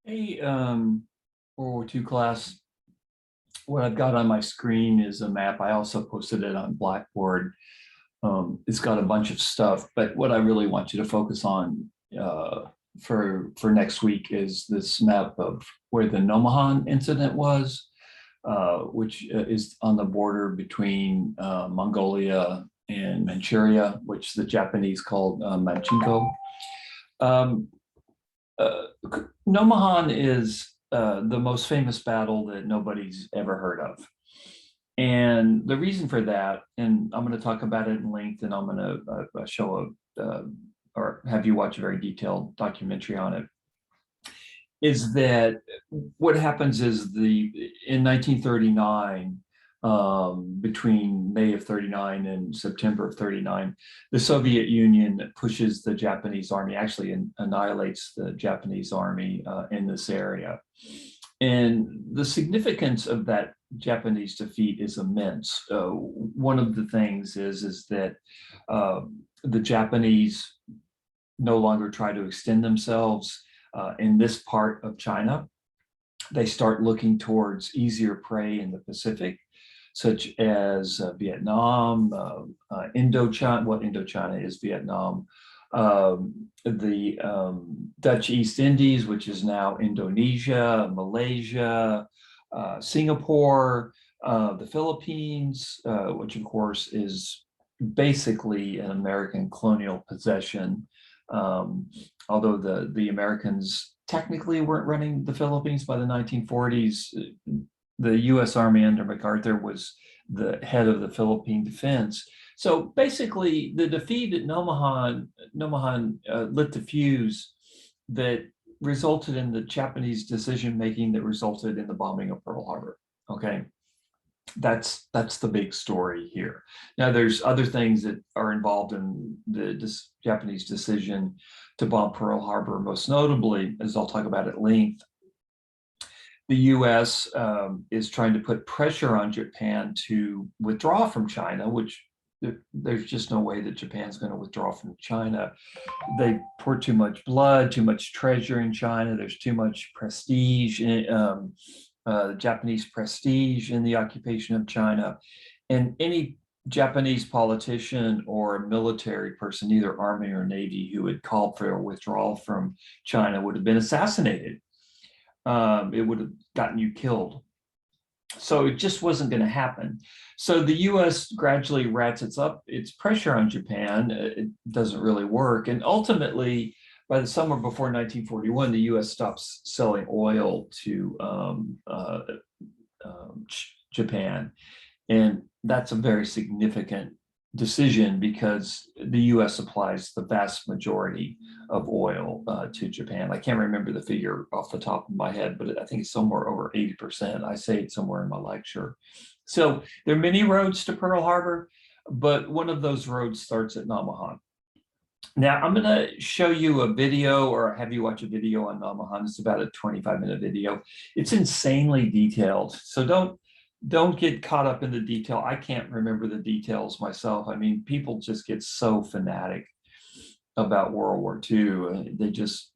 Hey, World War II class, what I've got on my screen is a map. I also posted it on Blackboard. It's got a bunch of stuff, but what I really want you to focus on for next week is this map of where the Nomahan incident was, which is on the border between Mongolia and Manchuria, which the Japanese called Manchenko. Um, uh, Nomahan is the most famous battle that nobody's ever heard of. And the reason for that, and I'm going to talk about it in length, and I'm going to show or have you watch a very detailed documentary on it, is that what happens is in 1939, between May of 39 and September of 39, the Soviet Union pushes the Japanese army, actually annihilates the Japanese army in this area. And the significance of that Japanese defeat is immense. One of the things is that the Japanese no longer try to extend themselves in this part of China. They start looking towards easier prey in the Pacific, such as Vietnam, Indochina. Well, Indochina is Vietnam. The Dutch East Indies, which is now Indonesia, Malaysia, Singapore, the Philippines, which of course is basically an American colonial possession. Although the Americans technically weren't running the Philippines by the 1940s, the U.S. Army under MacArthur was the head of the Philippine defense. So basically, the defeat at Nomahan lit the fuse that resulted in the Japanese decision-making that resulted in the bombing of Pearl Harbor. Okay, that's the big story here. Now, there's other things that are involved in the Japanese decision to bomb Pearl Harbor, most notably, as I'll talk about at length, the U.S. Is trying to put pressure on Japan to withdraw from China, which there's just no way that Japan's going to withdraw from China. They pour too much blood, too much treasure in China. There's too much prestige, Japanese prestige in the occupation of China. And any Japanese politician or military person, either Army or Navy, who had called for a withdrawal from China would have been assassinated. It would have gotten you killed. So it just wasn't going to happen. So the U.S. gradually ratchets up its pressure on Japan. It doesn't really work. And ultimately, by the summer before 1941, the U.S. stops selling oil to Japan. And that's a very significant decision because the U.S. supplies the vast majority of oil to Japan. I can't remember the figure off the top of my head, but I think it's somewhere over 80%. I say it somewhere in my lecture. So there are many roads to Pearl Harbor, but one of those roads starts at Nomahan. Now, I'm going to show you a video or have you watch a video on Nomahan. It's about a 25-minute video. It's insanely detailed. So don't get caught up in the detail. I can't remember the details myself. I mean, people just get so fanatic about World War II. They just,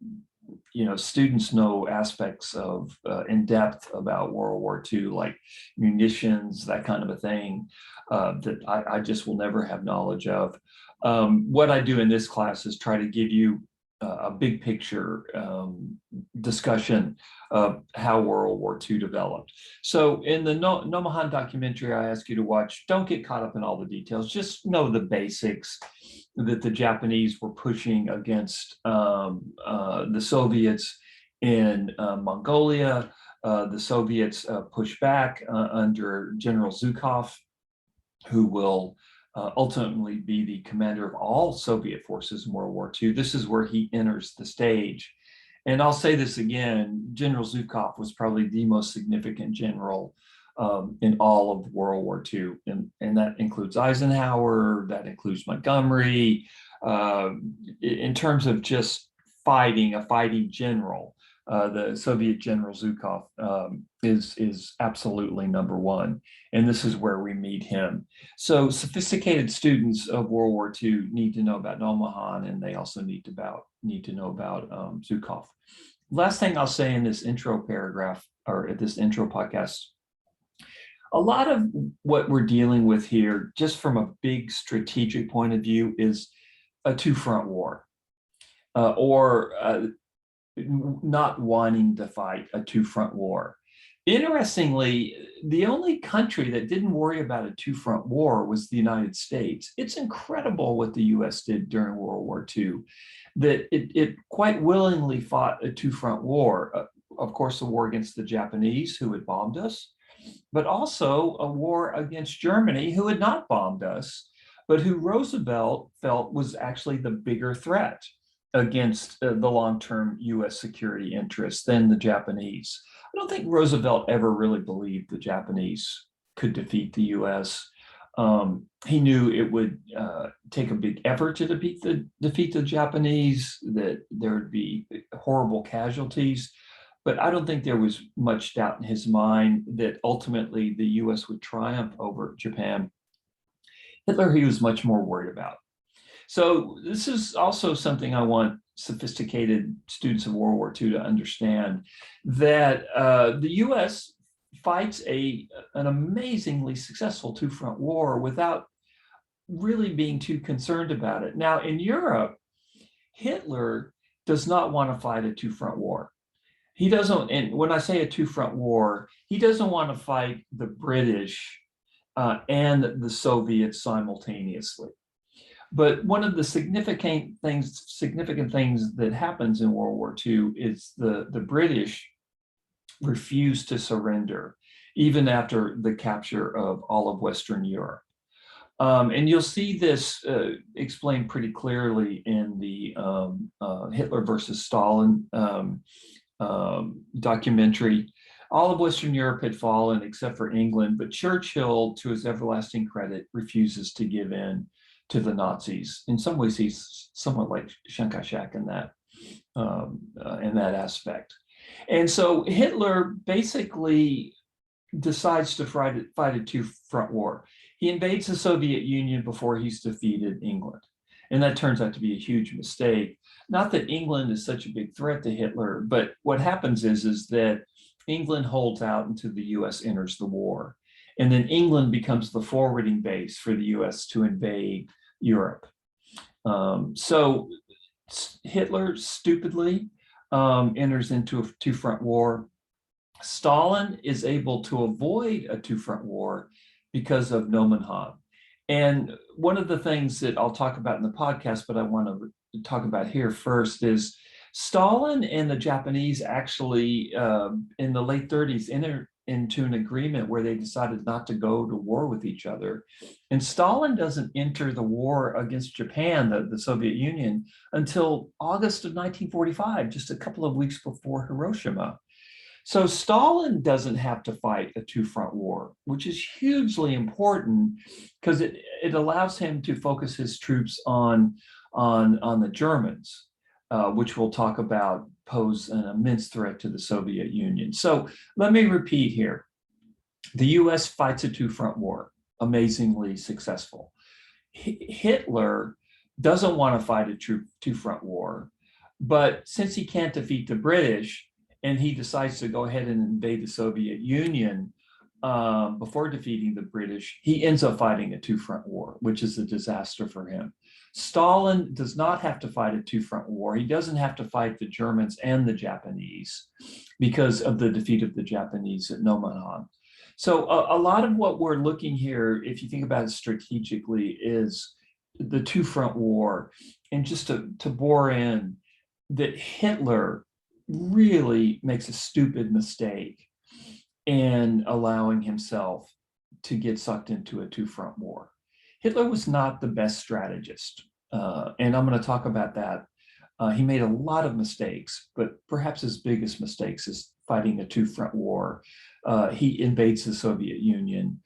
students know aspects of in depth about World War II, like munitions, that kind of a thing, that I just will never have knowledge of. What I do in this class is try to give you a big picture discussion of how World War II developed. So in the Nomahan documentary I ask you to watch, don't get caught up in all the details, just know the basics that the Japanese were pushing against the Soviets in Mongolia. The Soviets push back under General Zhukov, who will ultimately be the commander of all Soviet forces in World War II. This is where he enters the stage. And I'll say this again, General Zhukov was probably the most significant general in all of World War II. And that includes Eisenhower, that includes Montgomery. In terms of just fighting, a fighting general, the Soviet General Zhukov is absolutely number one. And this is where we meet him. So sophisticated students of World War II need to know about Nomahan, and they also need to know about Zhukov. Last thing I'll say in this intro paragraph or at this intro podcast, a lot of what we're dealing with here, just from a big strategic point of view, is a two-front war, or not wanting to fight a two-front war. Interestingly, the only country that didn't worry about a two-front war was the United States. It's incredible what the US did during World War II, that it quite willingly fought a two-front war. Of course, the war against the Japanese, who had bombed us, but also a war against Germany, who had not bombed us, but who Roosevelt felt was actually the bigger threat against the long-term US security interests than the Japanese. I don't think Roosevelt ever really believed the Japanese could defeat the US. He knew it would take a big effort to defeat the Japanese, that there would be horrible casualties. But I don't think there was much doubt in his mind that ultimately the US would triumph over Japan. Hitler, he was much more worried about. So this is also something I want sophisticated students of World War II to understand, that the US fights an amazingly successful two-front war without really being too concerned about it. Now, in Europe, Hitler does not want to fight a two-front war. He doesn't, and when I say a two-front war, he doesn't want to fight the British and the Soviets simultaneously. But one of the significant things that happens in World War II is the British refuse to surrender, even after the capture of all of Western Europe. And you'll see this explained pretty clearly in the Hitler versus Stalin documentary. All of Western Europe had fallen except for England, but Churchill, to his everlasting credit, refuses to give in to the Nazis. In some ways, he's somewhat like Chiang Kai-shek in that aspect. And so Hitler basically decides to fight a two-front war. He invades the Soviet Union before he's defeated England. And that turns out to be a huge mistake. Not that England is such a big threat to Hitler, but what happens is that England holds out until the US enters the war. And then England becomes the forwarding base for the US to invade Europe. So Hitler stupidly enters into a two-front war. Stalin is able to avoid a two-front war because of Nomenhan. And one of the things that I'll talk about in the podcast, but I want to talk about here first, is Stalin and the Japanese actually, in the late 30s, entered into an agreement where they decided not to go to war with each other. And Stalin doesn't enter the war against Japan, the Soviet Union, until August of 1945, just a couple of weeks before Hiroshima. So Stalin doesn't have to fight a two-front war, which is hugely important because it allows him to focus his troops on the Germans, which we'll talk about pose an immense threat to the Soviet Union. So let me repeat here. The US fights a two-front war, amazingly successful. Hitler doesn't want to fight a two-front war, but since he can't defeat the British, and he decides to go ahead and invade the Soviet Union before defeating the British, he ends up fighting a two-front war, which is a disaster for him. Stalin does not have to fight a two-front war. He doesn't have to fight the Germans and the Japanese because of the defeat of the Japanese at Nomenhan. So a lot of what we're looking here, if you think about it strategically, is the two-front war. And just to bore in, that Hitler really makes a stupid mistake in allowing himself to get sucked into a two-front war. Hitler was not the best strategist, and I'm going to talk about that. He made a lot of mistakes, but perhaps his biggest mistakes is fighting a two-front war. He invades the Soviet Union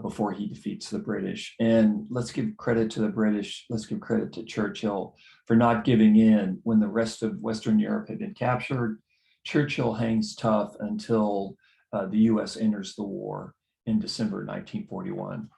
before he defeats the British. And let's give credit to the British. Let's give credit to Churchill for not giving in when the rest of Western Europe had been captured. Churchill hangs tough until the US enters the war in December 1941.